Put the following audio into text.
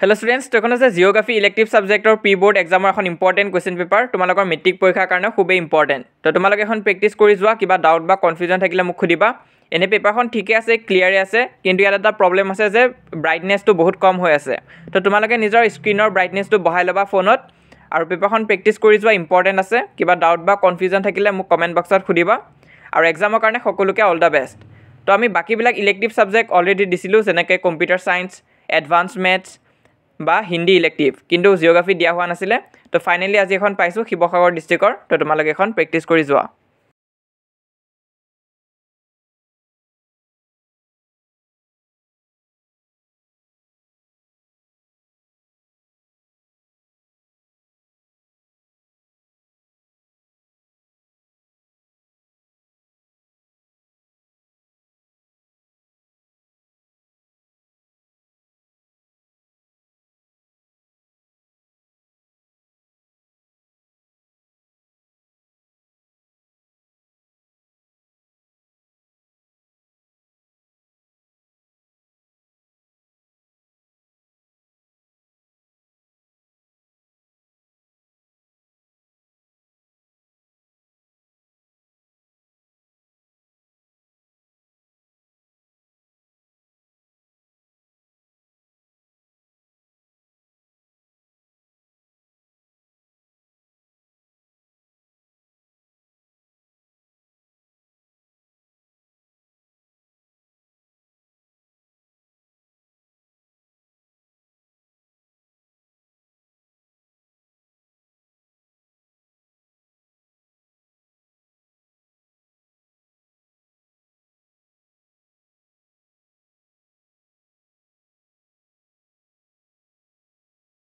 Hello students, to kono se geography elective subject or pre-board exam এখন important question paper তোমালোকৰ matric পৰীক্ষাৰ কাৰণে খুবেই important তো তোমালোকে এখন প্ৰেক্টিস কৰি যোৱা কিবা ডাউট বা কনফিউজন থাকিলে মোক খুদিবা এনে পেপাৰখন ঠিকে আছে ক্লিয়াৰ আছে কিন্তু ইয়াত এটা প্ৰবলেম আছে যে ব্ৰাইটনেছটো বহুত কম হৈ আছে তো তোমালোকে নিজৰ স্ক্ৰিনৰ ব্ৰাইটনেছটো বঢ়াই লবা ফোনত আৰু পেপাৰখন প্ৰেক্টিস কৰি যোৱা ইম্পৰ্টেন্ট আছে কিবা ডাউট বা কনফিউজন থাকিলে মোক কমেন্ট বক্সত খুদিবা আৰু এক্সামৰ কাৰণে সকলোকে অল দা বেষ্ট তো আমি বাকিবিলাক ইলেক্টিভ সাবজেক্ট অলৰেডি দিছিলো যেনেকৈ কম্পিউটাৰ সায়েন্স এডভান্স ম্যাথছ বা হিন্দি ইলেক্টিভ কিন্তু জিওগ্ৰাফি দিয়া হোৱা নাছিলে তো ফাইনালি আজি এখন পাইছো শিৱসাগৰ ডিস্ট্ৰিক্টৰ তো তোমালোকে এখন প্ৰেক্টিস কৰি যোৱা